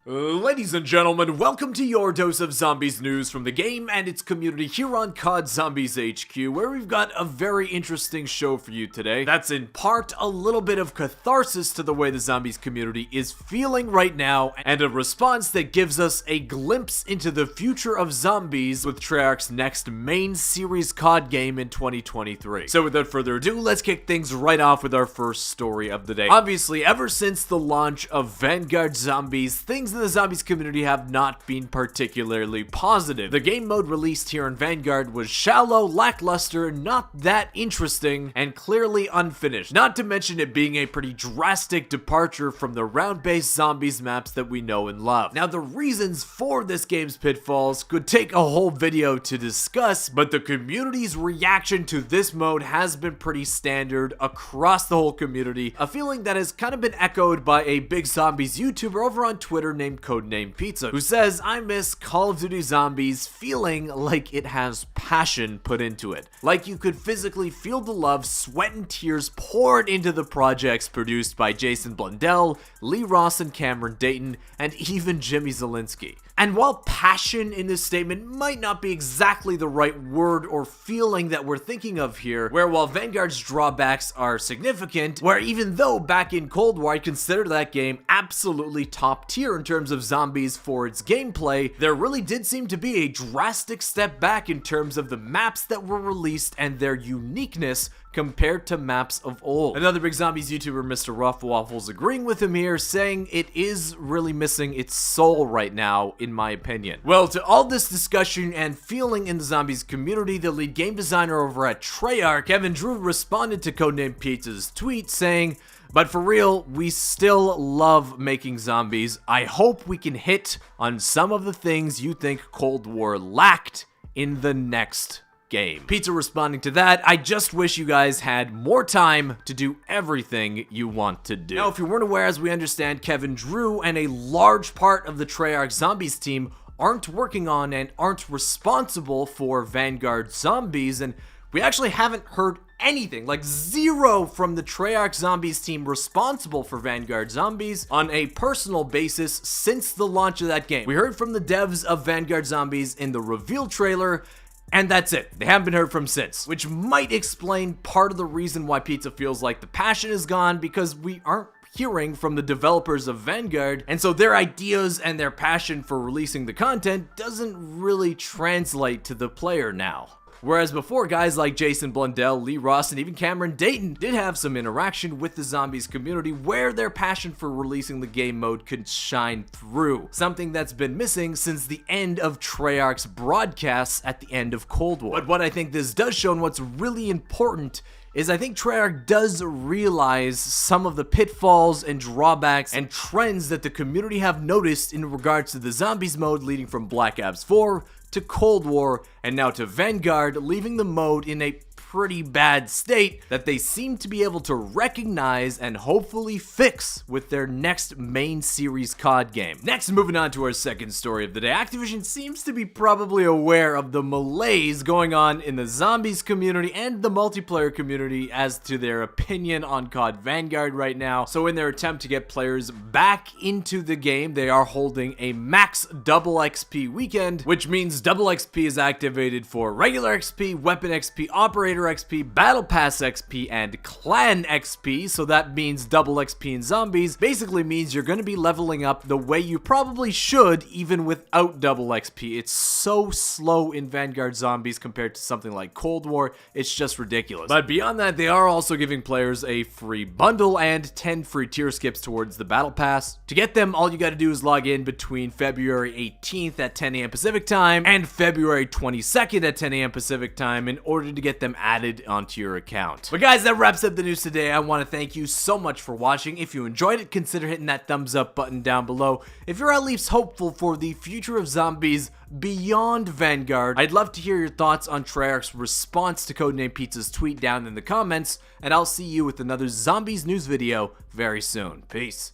Ladies and gentlemen, welcome to your dose of zombies news from the game and its community here on COD Zombies HQ, where we've got a very interesting show for you today. That's in part a little bit of catharsis to the way the zombies community is feeling right now, and a response that gives us a glimpse into the future of zombies with Treyarch's next main series COD game in 2023. So without further ado, let's kick things right off with our first story of the day. Obviously, ever since the launch of Vanguard Zombies, things in the zombies community have not been particularly positive. The game mode released here in Vanguard was shallow, lackluster, not that interesting, and clearly unfinished. Not to mention it being a pretty drastic departure from the round-based zombies maps that we know and love. Now, the reasons for this game's pitfalls could take a whole video to discuss, but the community's reaction to this mode has been pretty standard across the whole community, a feeling that has kind of been echoed by a big zombies YouTuber over on Twitter named Codename Pizza, who says, "I miss Call of Duty Zombies feeling like it has passion put into it. Like you could physically feel the love, sweat and tears poured into the projects produced by Jason Blundell, Lee Ross and Cameron Dayton, and even Jimmy Zielinski." And while passion in this statement might not be exactly the right word or feeling that we're thinking of here, where while Vanguard's drawbacks are significant, where even though back in Cold War I consider that game absolutely top tier in terms of zombies for its gameplay, there really did seem to be a drastic step back in terms of the maps that were released and their uniqueness compared to maps of old. Another big zombies YouTuber, Mr. Ruff Waffles, agreeing with him here, saying it is really missing its soul right now, in my opinion. Well, to all this discussion and feeling in the zombies community, the lead game designer over at Treyarch, Kevin Drew, responded to Codename Pizza's tweet saying, "But for real, we still love making zombies. I hope we can hit on some of the things you think Cold War lacked in the next game." Pizza responding to that, "I just wish you guys had more time to do everything you want to do." Now, if you weren't aware, as we understand, Kevin Drew and a large part of the Treyarch Zombies team aren't working on and aren't responsible for Vanguard Zombies, and we actually haven't heard anything, like zero, from the Treyarch Zombies team responsible for Vanguard Zombies on a personal basis since the launch of that game. We heard from the devs of Vanguard Zombies in the reveal trailer, and that's it. They haven't been heard from since, which might explain part of the reason why Pizza feels like the passion is gone, because we aren't hearing from the developers of Vanguard, and so their ideas and their passion for releasing the content doesn't really translate to the player now. Whereas before, guys like Jason Blundell, Lee Ross, and even Cameron Dayton did have some interaction with the zombies community where their passion for releasing the game mode could shine through. Something that's been missing since the end of Treyarch's broadcasts at the end of Cold War. But what I think this does show, and what's really important, is I think Treyarch does realize some of the pitfalls and drawbacks and trends that the community have noticed in regards to the zombies mode, leading from Black Ops 4 to Cold War, and now to Vanguard, leaving the mode in a pretty bad state that they seem to be able to recognize and hopefully fix with their next main series COD game. Next, moving on to our second story of the day, Activision seems to be probably aware of the malaise going on in the zombies community and the multiplayer community as to their opinion on COD Vanguard right now. So in their attempt to get players back into the game, they are holding a max double XP weekend, which means double XP is activated for regular XP, weapon XP, operator XP, Battle Pass XP, and Clan XP, so that means double XP in zombies basically means you're going to be leveling up the way you probably should even without double XP. It's so slow in Vanguard Zombies compared to something like Cold War, it's just ridiculous. But beyond that, they are also giving players a free bundle and 10 free tier skips towards the Battle Pass. To get them, all you got to do is log in between February 18th at 10 a.m. Pacific time and February 22nd at 10 a.m. Pacific time in order to get them added onto your account. But guys, that wraps up the news today. I want to thank you so much for watching. If you enjoyed it, consider hitting that thumbs up button down below. If you're at least hopeful for the future of zombies beyond Vanguard, I'd love to hear your thoughts on Treyarch's response to Codename Pizza's tweet down in the comments, and I'll see you with another Zombies news video very soon. Peace.